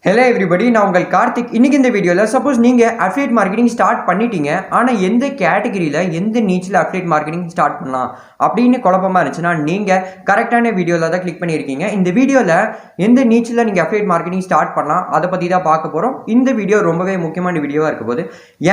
Hello everybody, நான் உங்கள் கார்த்திக். இன்னைக்கு இந்த வீடியோல சப்போஸ் நீங்க அஃபிலியேட் மார்க்கெட்டிங் ஸ்டார்ட் பண்ணிட்டீங்க, ஆனா எந்த கேட்டகரியில எந்த நீச்ல அஃபிலியேட் மார்க்கெட்டிங் ஸ்டார்ட் பண்ணலாம் அப்படின்னு குழப்பமா இருந்துச்சுன்னா நீங்க கரெக்டான வீடியோல தான் கிளிக் பண்ணியிருக்கீங்க. இந்த வீடியோல எந்த நீச்ல நீங்க அஃபிலியேட் மார்க்கெட்டிங் ஸ்டார்ட் பண்ணலாம் அதை பத்தி தான் பார்க்க போறோம். இந்த வீடியோ ரொம்பவே முக்கியமான வீடியோவா இருக்க போது.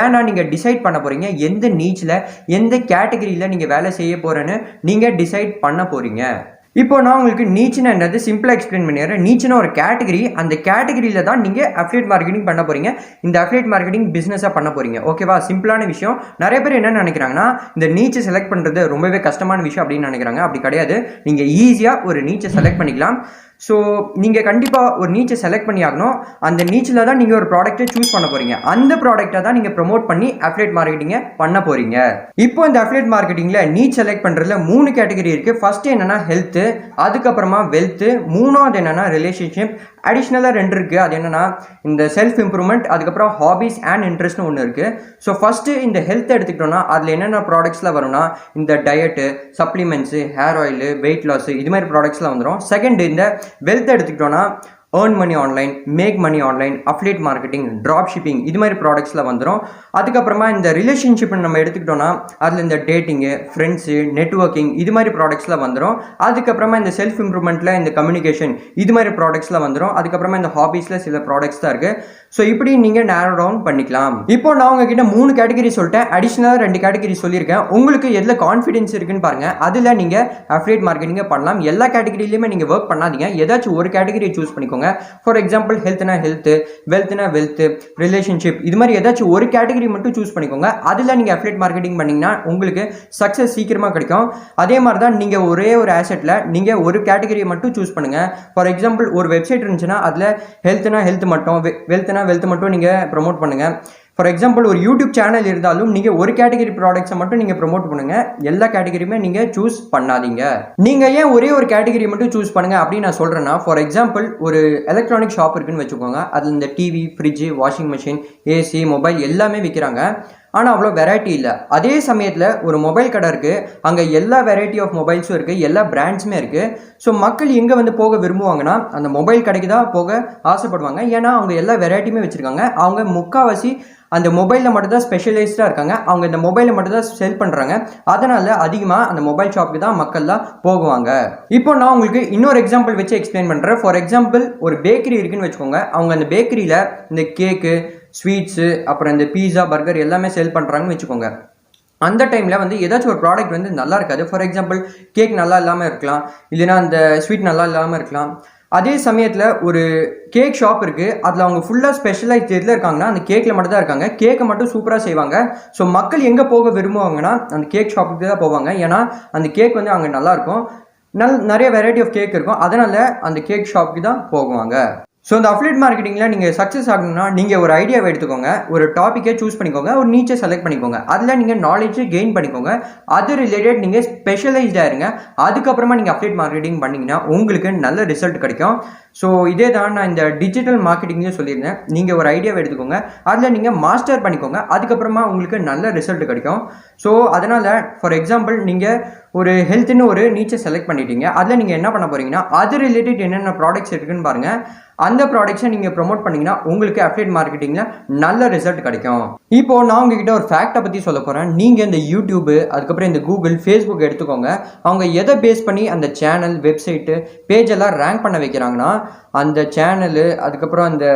ஏன்னா நீங்க டிசைட் பண்ண போறீங்க எந்த நீச்ல எந்த கேட்டகரியில நீங்க வேலை செய்ய போறேன்னு நீங்க டிசைட் பண்ண போறீங்க. இப்போ நான் உங்களுக்கு நீச்சுன்னு என்னது சிம்பிளாக எக்ஸ்பிளைன் பண்ணிடுறேன். நீச்சுன்னு ஒரு கேட்டகரி, அந்த கேட்டகரியில் தான் நீங்கள் அஃபிலியேட் மார்க்கெட்டிங் பண்ண போகிறீங்க. இந்த அஃபிலியேட் மார்க்கெட்டிங் பிஸ்னஸாக பண்ண போகிறீங்க. ஓகேவா? சிம்பிளான விஷயம். நிறைய பேர் என்ன நினைக்கிறாங்கன்னா இந்த நீச்சை செலக்ட் பண்ணுறது ரொம்பவே கஷ்டமான விஷயம் அப்படின்னு நினைக்கிறாங்க. அப்படி கிடையாது. நீங்கள் ஈஸியாக ஒரு நீச்சை செலக்ட் பண்ணிக்கலாம். ஸோ நீங்கள் கண்டிப்பாக ஒரு நீச்சை செலக்ட் பண்ணி ஆகணும். அந்த நீச்சில் தான் நீங்கள் ஒரு ப்ராடக்ட்டை சூஸ் பண்ண போகிறீங்க. அந்த ப்ராடக்ட்டை தான் நீங்கள் ப்ரொமோட் பண்ணி அஃபிலியேட் மார்க்கெட்டிங்கை பண்ண போகிறீங்க. இப்போ இந்த அஃபிலியேட் மார்க்கெட்டிங்கில் நீச் செலக்ட் பண்ணுறதுல 3 கேட்டகரி இருக்குது. ஃபர்ஸ்ட் என்னென்னா ஹெல்த்து, அதுக்கப்புறமா வெல்த்து, மூணாவது என்னென்னா ரிலேஷன்ஷிப், அடிஷ்னலாக 2 இருக்குது. அது என்னென்னா இந்த செல்ஃப் இம்ப்ரூவ்மெண்ட், அதுக்கப்புறம் ஹாபிஸ் அண்ட் இன்ட்ரெஸ்ட்னு ஒன்று இருக்குது. ஸோ ஃபஸ்ட்டு இந்த ஹெல்த் எடுத்துக்கிட்டோம்னா அதில் என்னென்ன ப்ராடக்ட்ஸ்லாம் வரும்னா இந்த diet, supplements, hair oil, weight loss, இது மாதிரி ப்ராடக்ட்ஸ்லாம் வந்துடும். செகண்ட் இந்த வெல்த் எடுத்துக்கிட்டோம்னா earn money online, make money online, affiliate marketing, drop shipping, இது மாதிரி ப்ராடக்ட்ஸில் வந்துடும். அதுக்கப்புறமா இந்த ரிலேஷன்ஷிப் நம்ம எடுத்துக்கிட்டோம்னா அதில் இந்த டேட்டிங்கு, ஃப்ரெண்ட்ஸு, நெட்ஒர்க்கிங், இது மாதிரி ப்ராடக்ட்ஸில் வந்துடும். அதுக்கப்புறமா இந்த செல்ஃப் இம்ப்ரூவ்மெண்ட்டில் இந்த கம்யூனிகேஷன், இது மாதிரி ப்ராடக்ட்ஸில் வந்துடும். அதுக்கப்புறமா இந்த ஹாபீஸில் சில ப்ராடக்ட்ஸ் தான் இருக்குது. ஸோ இப்படி நீங்கள் நேரோ டவுன் பண்ணிக்கலாம். இப்போ நான் உங்ககிட்ட 3 கேட்டகரி சொல்லிட்டேன், அடிஷ்னலாக 2 கேட்டகரி சொல்லியிருக்கேன். உங்களுக்கு எதில் கான்ஃபிடன்ஸ் இருக்குன்னு பாருங்கள், அதில் நீங்கள் அஃபிலியேட் மார்க்கெட்டிங்கை பண்ணலாம். எல்லா கேட்டகரியிலையுமே நீங்கள் ஒர்க் பண்ணாதீங்க, ஏதாச்சும் ஒரு கேட்டகரியை சூஸ் பண்ணிக்கோங்க. ஃபார் எக்ஸாம்பிள் ஹெல்த்னா ஹெல்த்து, வெல்த்னா வெல்த்து, ரிலேஷன்ஷிப், இது மாதிரி ஏதாச்சும் ஒரு கேட்டகரி மட்டும் சூஸ் பண்ணிக்கோங்க. அதில் நீங்கள் அஃபிலியேட் மார்க்கெட்டிங் பண்ணிங்கன்னா உங்களுக்கு சக்ஸஸ் சீக்கிரமாக கிடைக்கும். அதே மாதிரி தான் நீங்கள் ஒரே ஒரு ஆசெட்டில் நீங்கள் ஒரு கேட்டகரியை மட்டும் சூஸ் பண்ணுங்கள். ஃபார் எக்ஸாம்பிள் ஒரு வெப்சைட் இருந்துச்சுன்னா அதில் ஹெல்த்னா ஹெல்த் மட்டும், வெல்த்னா வெல்த் மட்டும் நீங்கள் ப்ரொமோட் பண்ணுங்கள். ஃபார் எக்ஸாம்பிள் ஒரு யூடியூப் சேனல் இருந்தாலும் நீங்கள் ஒரு கேட்டகரி ப்ராடக்ட்ஸை மட்டும் நீங்கள் ப்ரொமோட் பண்ணுங்கள். எல்லா கேட்டகரியுமே நீங்கள் சூஸ் பண்ணாதீங்க. நீங்கள் ஏன் ஒரே ஒரு கேட்டகரி மட்டும் சூஸ் பண்ணுங்கள் அப்படின்னு நான் சொல்கிறேன்னா, ஃபார் எக்ஸாம்பிள் ஒரு எலக்ட்ரானிக் ஷாப் இருக்குன்னு வச்சுக்கோங்க. அதில் இந்த TV, fridge, washing machine, AC, mobile எல்லாமே விற்கிறாங்க. ஆனால் அவ்வளோ வெரைட்டி இல்லை. அதே சமயத்தில் ஒரு மொபைல் கடை இருக்குது, அங்கே எல்லா வெரைட்டி ஆஃப் மொபைல்ஸும் இருக்குது, எல்லா பிராண்ட்ஸுமே இருக்குது. ஸோ மக்கள் எங்கே வந்து போக விரும்புவாங்கன்னா அந்த மொபைல் கடைக்கு தான் போக ஆசைப்படுவாங்க. ஏன்னா அவங்க எல்லா வெரைட்டியுமே வச்சுருக்காங்க. அவங்க முக்கால்வாசி அந்த மொபைலில் மட்டும் தான் ஸ்பெஷலைஸ்டாக இருக்காங்க. அவங்க இந்த மொபைலை மட்டும் தான் செல் பண்ணுறாங்க. அதனால் அதிகமாக அந்த மொபைல் ஷாப்புக்கு தான் மக்கள்லாம் போகுவாங்க. இப்போ நான் உங்களுக்கு இன்னொரு எக்ஸாம்பிள் வச்சு எக்ஸ்பிளைன் பண்ணுறேன். ஃபார் எக்ஸாம்பிள் ஒரு பேக்கரி இருக்குன்னு வச்சுக்கோங்க. அவங்க அந்த பேக்கரியில் இந்த கேக்கு, ஸ்வீட்ஸு, அப்புறம் இந்த பீஸா, பர்கர் எல்லாமே செல் பண்ணுறாங்கன்னு வச்சுக்கோங்க. அந்த டைமில் வந்து ஏதாச்சும் ஒரு ப்ராடக்ட் வந்து நல்லா இருக்காது. ஃபார் எக்ஸாம்பிள் கேக் நல்லா இல்லாமல் இருக்கலாம், இல்லைனா அந்த ஸ்வீட் நல்லா இல்லாமல் இருக்கலாம். அதே சமயத்தில் ஒரு கேக் ஷாப் இருக்குது, அதில் அவங்க ஃபுல்லாக ஸ்பெஷலைஸ் எதில் இருக்காங்கன்னா அந்த கேக்கில் மட்டும் தான் இருக்காங்க. கேக்கை மட்டும் சூப்பராக செய்வாங்க. ஸோ மக்கள் எங்கே போக விரும்புவாங்கன்னா அந்த கேக் ஷாப்புக்கு தான் போவாங்க. ஏன்னா அந்த கேக் வந்து அங்கே நல்லாயிருக்கும், நிறைய வெரைட்டி ஆஃப் கேக் இருக்கும். அதனால் அந்த கேக் ஷாப்புக்கு தான் போகுவாங்க. ஸோ இந்த அஃபிலியேட் மார்க்கெட்டிங்கில் நீங்கள் சக்ஸஸ் ஆகணும்னா நீங்கள் ஒரு ஐடியாவை எடுத்துக்கோங்க, ஒரு டாப்பிக்கை சூஸ் பண்ணிக்கோங்க, ஒரு நீச்சை செலக்ட் பண்ணிக்கோங்க. அதில் நீங்கள் நாலேஜை கெயின் பண்ணிக்கோங்க. அது ரிலேட்டட் நீங்கள் ஸ்பெஷலைஸ்டாக இருங்க. அதுக்கப்புறமா நீங்கள் அஃபிலியேட் மார்க்கெட்டிங் பண்ணிங்கன்னா உங்களுக்கு நல்ல ரிசல்ட் கிடைக்கும். ஸோ இதே தான் நான் இந்த டிஜிட்டல் மார்க்கெட்டிங்லேயும் சொல்லியிருந்தேன். நீங்கள் ஒரு ஐடியாவை எடுத்துக்கோங்க, அதில் நீங்கள் மாஸ்டர் பண்ணிக்கோங்க. அதுக்கப்புறமா உங்களுக்கு நல்ல ரிசல்ட் கிடைக்கும். ஸோ அதனால் ஃபார் எக்ஸாம்பிள் நீங்கள் ஒரு ஹெல்த்துன்னு ஒரு நீச்சை செலக்ட் பண்ணிட்டீங்க. அதில் நீங்கள் என்ன பண்ண போகிறீங்கன்னா அது ரிலேட்டட் என்னென்ன ப்ராடக்ட்ஸ் இருக்குன்னு பாருங்கள். அந்த ப்ராடக்ட்ஸை நீங்கள் ப்ரொமோட் பண்ணிங்கன்னா உங்களுக்கு அஃபிலியேட் மார்க்கெட்டிங்கில் நல்ல ரிசல்ட் கிடைக்கும். இப்போது நான் உங்ககிட்ட ஒரு ஃபேக்டை பற்றி சொல்ல போகிறேன். நீங்கள் இந்த யூடியூபு, அதுக்கப்புறம் இந்த கூகுள், ஃபேஸ்புக் எடுத்துக்கோங்க. அவங்க எதை பேஸ் பண்ணி அந்த சேனல், வெப்சைட்டு, பேஜெல்லாம் ரேங்க் பண்ண வைக்கிறாங்கன்னா அந்த சேனலு, அதுக்கப்புறம் அந்த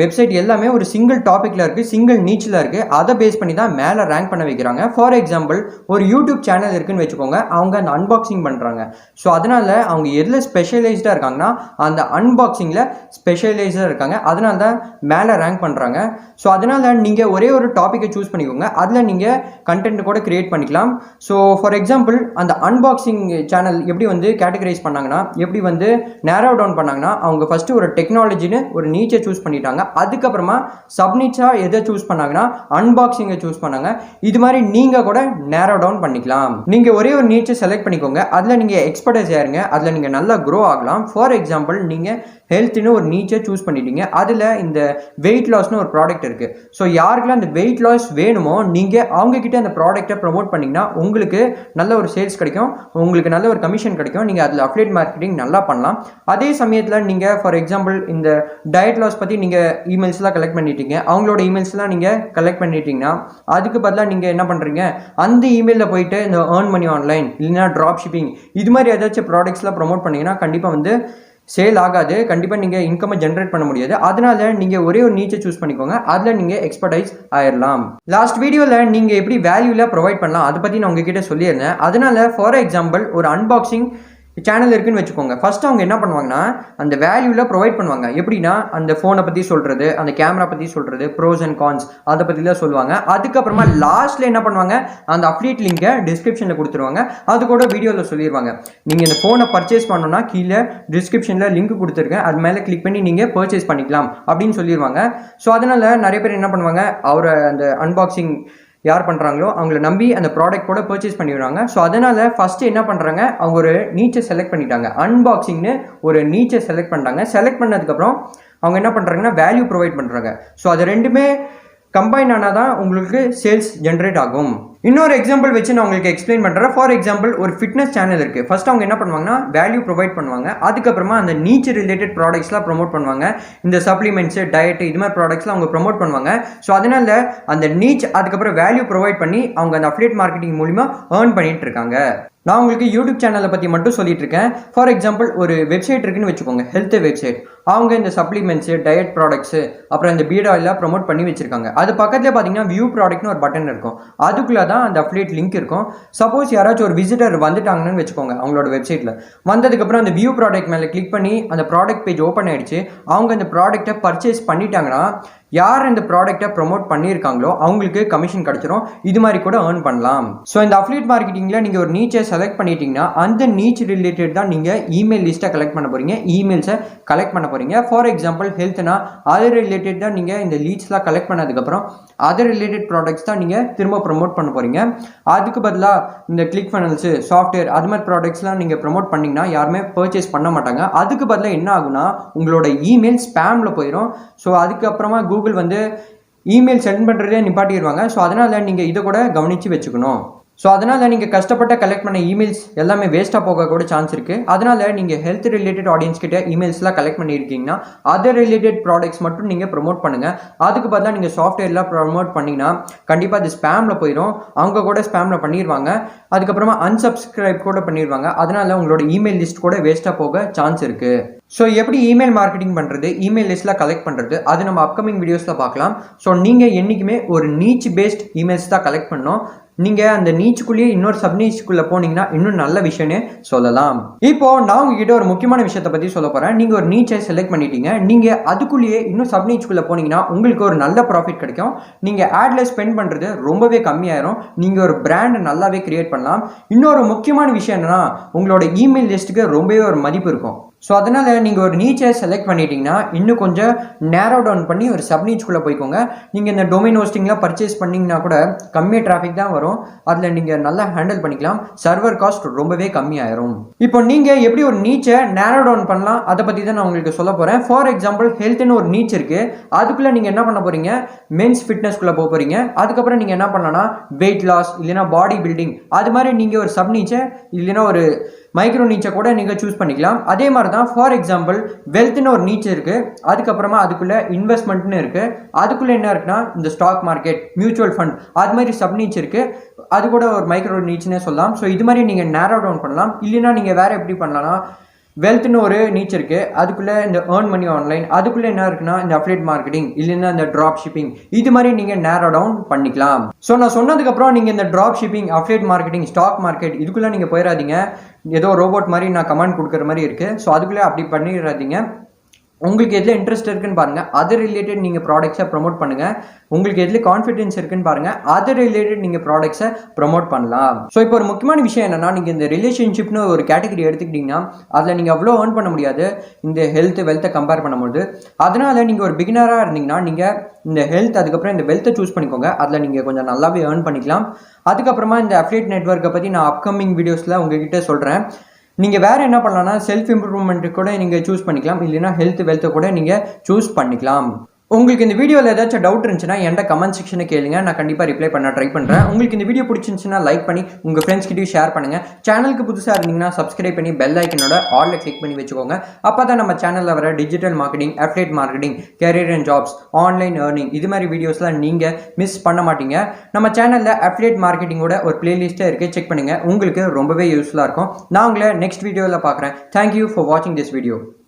வெப்சைட் எல்லாமே ஒரு சிங்கிள் டாப்பிக்கில் இருக்குது, சிங்கிள் நீச்சில் இருக்குது. அதை பேஸ் பண்ணி தான் மேலே ரேங்க் பண்ண வைக்கிறாங்க. ஃபார் எக்ஸாம்பிள் ஒரு யூடியூப் சேனல் இருக்குன்னு வச்சுக்கோங்க. அவங்க அந்த அன்பாக்சிங் பண்ணுறாங்க. ஸோ அதனால் அவங்க எதில் ஸ்பெஷலைஸ்டாக இருக்காங்கன்னா அந்த அன்பாக்சிங்கில் ஸ்பெஷலைஸ்டாக இருக்காங்க. அதனால தான் மேலே ரேங்க் பண்ணுறாங்க. ஸோ அதனால் நீங்கள் ஒரே ஒரு டாப்பிக்கை சூஸ் பண்ணிக்கோங்க. அதில் நீங்கள் கண்டென்ட் கூட க்ரியேட் பண்ணிக்கலாம். ஸோ ஃபார் எக்ஸாம்பிள் அந்த அன்பாக்சிங் சேனல் எப்படி வந்து கேட்டகரைஸ் பண்ணாங்கன்னா, எப்படி வந்து நேரோ டவுன் பண்ணாங்கன்னா, அவங்க ஃபஸ்ட்டு ஒரு டெக்னாலஜின்னு ஒரு நீச்சை சூஸ் பண்ணிட்டாங்க. அதுக்கப்புறமா சப்நீச்சாக எதை சூஸ் பண்ணாங்கன்னா அன்பாக்சிங்கை சூஸ் பண்ணாங்க. இது மாதிரி நீங்கள் கூட நேரோ டவுன் பண்ணிக்கலாம். நீங்கள் ஒரே ஒரு நீச்சை செலக்ட் பண்ணிக்கோங்க. அதில் நீங்கள் எக்ஸ்பர்டைஸ் ஆயிருங்க. அதில் நீங்கள் நல்லா க்ரோ ஆகலாம். ஃபார் எக்ஸாம்பிள் நீங்கள் ஹெல்த்னு ஒரு நீச்சை சூஸ் பண்ணிட்டீங்க. அதில் இந்த வெயிட் லாஸ்னு ஒரு ப்ராடக்ட் இருக்குது. ஸோ யாருக்கெல்லாம் அந்த வெயிட் லாஸ் வேணுமோ நீங்கள் அவங்கக்கிட்ட அந்த ப்ராடக்ட்டை ப்ரொமோட் பண்ணிங்கன்னா உங்களுக்கு நல்ல ஒரு சேல்ஸ் கிடைக்கும், உங்களுக்கு நல்ல ஒரு கமிஷன் கிடைக்கும். நீங்கள் அதில் அஃபிலியேட் மார்க்கெட்டிங் நல்லா பண்ணலாம். அதே சமயத்தில் நீங்கள் ஃபார் எக்ஸாம்பிள் இந்த டயட் லாஸ் பற்றி நீங்கள் இமெயில்ஸ்லாம் கலெக்ட் பண்ணிட்டீங்க, அவங்களோட இமெயில்ஸ்லாம் நீங்கள் கலெக்ட் பண்ணிட்டீங்கன்னா அதுக்கு பதிலாக நீங்கள் என்ன பண்ணுறீங்க, அந்த இமெயிலில் போயிட்டு இந்த ஏர்ன் மணி ஆன்லைன் இல்லைன்னா ட்ராப் ஷிப்பிங் இது மாதிரி ஏதாச்சும் ப்ராடக்ட்ஸ்லாம் ப்ரொமோட் பண்ணிங்கன்னா கண்டிப்பாக வந்து சேல் ஆகாது, கண்டிப்பாக நீங்கள் இன்கம்மை ஜென்ரேட் பண்ண முடியாது. அதனால நீங்கள் ஒரே ஒரு நீச்சை சூஸ் பண்ணிக்கோங்க, அதில் நீங்கள் எக்ஸ்பர்டைஸ் ஆயிடலாம். லாஸ்ட் வீடியோவில் நீங்கள் எப்படி வேல்யூவில் ப்ரொவைட் பண்ணலாம் அதை பற்றி நான் உங்ககிட்ட சொல்லியிருந்தேன். அதனால ஃபார் எக்ஸாம்பிள் ஒரு அன்பாக்சிங் சேனல் இருக்குன்னு வச்சுக்கோங்க. ஃபர்ஸ்ட் அவங்க என்ன பண்ணுவாங்கன்னா அந்த வேல்யூவில் ப்ரொவைட் பண்ணுவாங்க. எப்படின்னா அந்த ஃபோனை பற்றி சொல்கிறது, அந்த கேமரா பற்றி சொல்கிறது, ப்ரோஸ் அண்ட் கான்ஸ் அதை பற்றிலாம் சொல்லுவாங்க. அதுக்கப்புறமா லாஸ்ட்டில் என்ன பண்ணுவாங்க, அந்த அஃபிலியேட் லிங்கை டிஸ்கிரிப்ஷனில் கொடுத்துருவாங்க. அது கூட வீடியோவில் சொல்லிடுவாங்க, நீங்கள் இந்த ஃபோனை பர்ச்சேஸ் பண்ணணும்னா கீழே டிஸ்கிரிப்ஷனில் லிங்க் கொடுத்துருக்கேன், அது மேலே கிளிக் பண்ணி நீங்கள் பர்ச்சேஸ் பண்ணிக்கலாம் அப்படின்னு சொல்லிடுவாங்க. ஸோ அதனால் நிறைய பேர் என்ன பண்ணுவாங்க, அவரை அந்த அன்பாக்சிங் யார் பண்ணுறாங்களோ அவங்கள நம்பி அந்த ப்ராடக்ட் கூட பர்ச்சேஸ் பண்ணிடுறாங்க. ஸோ அதனால் ஃபஸ்ட்டு என்ன பண்ணுறாங்க, அவங்க ஒரு நீச்சை செலக்ட் பண்ணிட்டாங்க, அன்பாக்சிங்னு ஒரு நீச்சை செலக்ட் பண்ணிட்டாங்க. செலக்ட் பண்ணதுக்கப்புறம் அவங்க என்ன பண்ணுறாங்கன்னா வேல்யூ ப்ரொவைட் பண்ணுறாங்க. ஸோ அது ரெண்டுமே கம்பைன் ஆனால் தான் உங்களுக்கு சேல்ஸ் ஜென்ரேட் ஆகும். இன்னொரு எக்ஸாம்பிள் வச்சு நான் உங்களுக்கு எக்ஸ்பிளைன் பண்ணுறேன். ஃபார் எக்ஸாம்பிள் ஒரு ஃபிட்னஸ் சேனல் இருக்குது. ஃபர்ஸ்ட் அவங்க என்ன பண்ணுவாங்கன்னா வேல்யூ ப்ரொவைட் பண்ணுவாங்க, அதுக்கப்புறமா அந்த நீச் ரிலேட்டட் ப்ராடக்ட்ஸ்லாம் ப்ரொமோட் பண்ணுவாங்க. இந்த சப்ளிமெண்ட்ஸு, டயட் இது மாதிரி ப்ராடக்ட்ஸ்லாம் அவங்க ப்ரொமோட் பண்ணுவாங்க. ஸோ அதனால் அந்த நீச் அதுக்கப்புறம் வேல்யூ ப்ரொவைட் பண்ணி அவங்க அந்த அஃபிலியேட் மார்க்கெட்டிங் மூலிமா ஏர்ன் பண்ணிட்டு இருக்காங்க. நான் உங்களுக்கு யூடியூப் சேனலை பற்றி மட்டும் சொல்லிட்டு இருக்கேன். ஃபார் எக்ஸாம்பிள் ஒரு வெப்சைட் இருக்குன்னு வச்சுக்கோங்க, ஹெல்த் வெப்சைட். அவங்க இந்த சப்ளிமெண்ட்ஸு, டயட் ப்ராடக்ட்ஸு, அப்புறம் இந்த பீட் ஆயிலாம் ப்ரொமோட் பண்ணி வச்சிருக்காங்க. அது பக்கத்தில் பார்த்தீங்கன்னா வியூ ப்ராடக்ட்னு ஒரு பட்டன் இருக்கும், அதுக்குள்ளே தான் அந்த அஃபிலியேட் லிங்க் இருக்கும். சப்போஸ் யாராச்சும் ஒரு விசிட்டர் வந்துட்டாங்கன்னு வச்சுக்கோங்க, அவங்களோட வெப்சைட்டில் வந்ததுக்கப்புறம் அந்த வியூ ப்ராடக்ட் மேலே கிளிக் பண்ணி அந்த ப்ராடக்ட் பேஜ் ஓப்பன் ஆகிடுச்சு, அவங்க அந்த ப்ராடக்ட்டை பர்ச்சேஸ் பண்ணிட்டாங்கன்னா யார் இந்த ப்ராடக்ட்டை ப்ரொமோட் பண்ணியிருக்காங்களோ அவங்களுக்கு கமிஷன் கிடைச்சிரும். இது மாதிரி கூட ஏர்ன் பண்ணலாம். ஸோ இந்த அஃபிலியேட் மார்க்கெட்டிங்கில் நீங்கள் ஒரு நீச்சை செலக்ட் பண்ணிட்டீங்கன்னா அந்த நீச் ரிலேட்டட் தான் நீங்கள் இமெயில் லிஸ்ட்டை கலெக்ட் பண்ண போகிறீங்க, இமெயில்ஸை கலெக்ட் பண்ண போகிறீங்க. ஃபார் எக்ஸாம்பிள் ஹெல்த்னா அது ரிலேட்டட் தான் நீங்கள் இந்த லீட்ஸ்லாம் கலெக்ட் பண்ணதுக்கப்புறம் அது ரிலேட்டட் ப்ராடக்ட்ஸ் தான் நீங்கள் திரும்ப ப்ரொமோட் பண்ண போகிறீங்க. அதுக்கு பதிலாக இந்த கிளிக் ஃபனல்ஸு, சாஃப்ட்வேர் அது மாதிரி ப்ராடக்ட்ஸ்லாம் நீங்கள் ப்ரொமோட் பண்ணிங்கன்னா யாருமே பர்ச்சேஸ் பண்ண மாட்டாங்க. அதுக்கு பதிலாக என்ன ஆகுனா உங்களோட இமெயில் ஸ்பேமில் போயிடும். ஸோ அதுக்கப்புறமா கூகுள் வந்து இமெயில் சென்ட் பண்ணுறதே நிப்பாட்டிடுவாங்க. ஸோ அதனால் நீங்கள் இதை கூட கவனித்து வச்சுக்கணும். ஸோ அதனால் நீங்கள் கஷ்டப்பட்ட கலெக்ட் பண்ண இமெயில்ஸ் எல்லாமே வேஸ்ட்டாக போக கூட சான்ஸ் இருக்குது. அதனால் நீங்கள் ஹெல்த் ரிலேட்டட் ஆடியன்ஸ் கிட்ட இமெயில்ஸ்லாம் கலெக்ட் பண்ணியிருக்கீங்கன்னா அதர் ரிலேட்டட் ப்ராடக்ட்ஸ் மட்டும் நீங்கள் ப்ரொமோட் பண்ணுங்கள். அதுக்கு பதிலாக நீங்கள் சாஃப்ட்வேர்லாம் ப்ரொமோட் பண்ணிங்கன்னா கண்டிப்பாக அது ஸ்பேமில் போயிடும், அவங்க கூட ஸ்பேமில் பண்ணிடுவாங்க, அதுக்கப்புறமா அன்சப்ஸ்கிரைப் கூட பண்ணிடுவாங்க. அதனால் உங்களோட இமெயில் லிஸ்ட் கூட வேஸ்ட்டாக போக சான்ஸ் இருக்குது. ஸோ எப்படி இமெயில் மார்க்கெட்டிங் பண்ணுறது, இமெயில் லிஸ்ட்டில் கலெக்ட் பண்ணுறது, அது நம்ம அப்கமிங் வீடியோஸில் பார்க்கலாம். ஸோ நீங்கள் என்றைக்குமே ஒரு நீச் பேஸ்ட் இமெயில்ஸ் தான் கலெக்ட் பண்ணணும். நீங்கள் அந்த நீச்சுக்குள்ளேயே இன்னொரு சப் நீச்சுக்குள்ளே போனீங்கன்னா இன்னும் நல்ல விஷயம்னே சொல்லலாம். இப்போது நான் உங்ககிட்ட ஒரு முக்கியமான விஷயத்தை பற்றி சொல்ல போகிறேன். நீங்கள் ஒரு நீச்சை செலக்ட் பண்ணிட்டீங்க, நீங்கள் அதுக்குள்ளேயே இன்னும் சப் நீச்சுக்குள்ளே போனீங்கன்னா உங்களுக்கு ஒரு நல்ல ப்ராஃபிட் கிடைக்கும். நீங்கள் ஆடில் ஸ்பெண்ட் பண்ணுறது ரொம்பவே கம்மியாயிரும், நீங்கள் ஒரு பிராண்டை நல்லாவே கிரியேட் பண்ணலாம். இன்னொரு முக்கியமான விஷயம் என்னென்னா உங்களோட இமெயில் லிஸ்ட்டுக்கு ரொம்பவே ஒரு மதிப்பு இருக்கும். ஸோ அதனால் நீங்கள் ஒரு நீச்சை செலக்ட் பண்ணிட்டீங்கன்னா இன்னும் கொஞ்சம் நேரோ டவுன் பண்ணி ஒரு சப் நீச்சுக்குள்ளே போய்க்கோங்க. நீங்கள் இந்த டொமைன் ஹோஸ்டிங்லாம் பர்ச்சேஸ் பண்ணிங்கன்னா கூட கம்மியாக டிராஃபிக் தான் வரும், அதில் நீங்கள் நல்லா ஹேண்டில் பண்ணிக்கலாம், சர்வர் காஸ்ட் ரொம்பவே கம்மியாயிரும். இப்போ நீங்கள் எப்படி ஒரு நீச்சை நேரோ டவுன் பண்ணலாம் அதை பற்றி தான் நான் உங்களுக்கு சொல்ல போகிறேன். ஃபார் எக்ஸாம்பிள் ஹெல்த்னு ஒரு நீச் இருக்குது, அதுக்குள்ளே நீங்கள் என்ன பண்ண போகிறீங்க, மென்ஸ் ஃபிட்னஸ்க்குள்ளே போக போகிறீங்க. அதுக்கப்புறம் நீங்கள் என்ன பண்ணலாம்னா வெயிட் லாஸ் இல்லைனா பாடி பில்டிங் அது மாதிரி நீங்கள் ஒரு சப் நீச்சை இல்லைனா ஒரு மைக்ரோ நீச்சை கூட நீங்கள் சூஸ் பண்ணிக்கலாம். அதே மாதிரி தான் ஃபார் எக்ஸாம்பிள் வெல்த்னு ஒரு நீச் இருக்குது, அதுக்கப்புறமா அதுக்குள்ளே இன்வெஸ்ட்மெண்ட்னு இருக்குது, அதுக்குள்ளே என்ன இருக்குன்னா இந்த ஸ்டாக் மார்க்கெட், மியூச்சுவல் ஃபண்ட் அது மாதிரி சப் நீச் இருக்குது, அது கூட ஒரு மைக்ரோ நீச்னே சொல்லலாம். ஸோ இது மாதிரி நீங்கள் நேரோ டவுன் பண்ணலாம். இல்லைனா நீங்கள் வேறு எப்படி பண்ணலாம்னா வெல்த்னு ஒரு நீச் இருக்குது, அதுக்குள்ளே இந்த ஏர்ன் மணி ஆன்லைன், அதுக்குள்ளே என்ன இருக்குன்னா இந்த அஃபிலியேட் மார்க்கெட்டிங் இல்லைன்னா இந்த ட்ராப் ஷிப்பிங் இது மாதிரி நீங்கள் நேரோ டவுன் பண்ணிக்கலாம். ஸோ நான் சொன்னதுக்கப்புறம் நீங்கள் இந்த drop shipping, affiliate marketing, stock market இதுக்குள்ளே நீங்கள் போயிடாதீங்க. ஏதோ ரோபோட் மாதிரி நான் கமெண்ட் கொடுக்குற மாதிரி இருக்குது. ஸோ அதுக்குள்ளே அப்படி பண்ணிடாதீங்க. உங்களுக்கு எதில் இன்ட்ரெஸ்ட் இருக்குன்னு பாருங்கள், அது ரிலேட்டட் நீங்கள் ப்ராடக்ட்ஸை ப்ரொமோட் பண்ணுங்கள். உங்களுக்கு எதில் கான்ஃபிடென்ஸ் இருக்குன்னு பாருங்கள், அது ரிலேட்டட் நீங்கள் ப்ராடக்ட்ஸை ப்ரொமோட் பண்ணலாம். ஸோ இப்போ ஒரு முக்கியமான விஷயம் என்னென்னா, நீங்கள் இந்த ரிலேஷன்ஷிப்னு ஒரு கேட்டகரி எடுத்துக்கிட்டிங்கன்னா அதில் நீங்கள் அவ்வளோ ஏர்ன் பண்ண முடியாது இந்த ஹெல்த் வெல்த்தை கம்பேர் பண்ணும்போது. அதனால் நீங்கள் ஒரு பிகினராக இருந்தீங்கன்னா நீங்கள் இந்த ஹெல்த் அதுக்கப்புறம் இந்த வெல்த்தை சூஸ் பண்ணிக்கோங்க, அதில் நீங்கள் கொஞ்சம் நல்லாவே ஏர்ன் பண்ணிக்கலாம். அதுக்கப்புறமா இந்த அஃபிலியேட் நெட்வொர்க்கை பற்றி நான் அப்கமிங் வீடியோஸில் உங்ககிட்ட சொல்கிறேன். நீங்கள் வேறு என்ன பண்ணலாம்னா செல்ஃப் இம்ப்ரூவ்மெண்ட்டு கூட நீங்கள் சூஸ் பண்ணிக்கலாம், இல்லைனா ஹெல்த் வெல்த்தை கூட நீங்கள் சூஸ் பண்ணிக்கலாம். உங்களுக்கு இந்த வீடியோவில் ஏதாச்சும் டவுட் இருந்துச்சுன்னா என்கிட்ட கமெண்ட் செக்ஷனை கேளுங்க, நான் கண்டிப்பாக ரிப்ளை பண்ண ட்ரை பண்ணுறேன். உங்களுக்கு இந்த வீடியோ பிடிச்சிருந்துச்சுன்னா லைக் பண்ணி உங்கள் ஃப்ரெண்ட்ஸ்கிட்டையும் ஷேர் பண்ணுங்கள். சேனலுக்கு புதுசாக இருந்தீங்கன்னா சப்ஸ்கிரைப் பண்ணி பெல் ஐக்கனோட ஆலில் கிளிக் பண்ணி வச்சுக்கோங்க. அப்போ தான் நம்ம சேனலில் வர digital marketing, affiliate marketing, career and jobs, online earning இது மாதிரி வீடியோஸ்லாம் நீங்கள் மிஸ் பண்ண மாட்டீங்க. நம்ம சேனலில் அஃபிலியேட் மார்க்கெட்டிங்கோட ஒரு பிளேலிஸ்ட்டே இருக்குது, செக் பண்ணுங்கள். உங்களுக்கு ரொம்பவே யூஸ்ஃபுல்லாக இருக்கும். நான் உங்களை நெக்ஸ்ட் வீடியோவில் பார்க்குறேன். தேங்க்யூ ஃபார் வாட்சிங் திஸ் வீடியோ.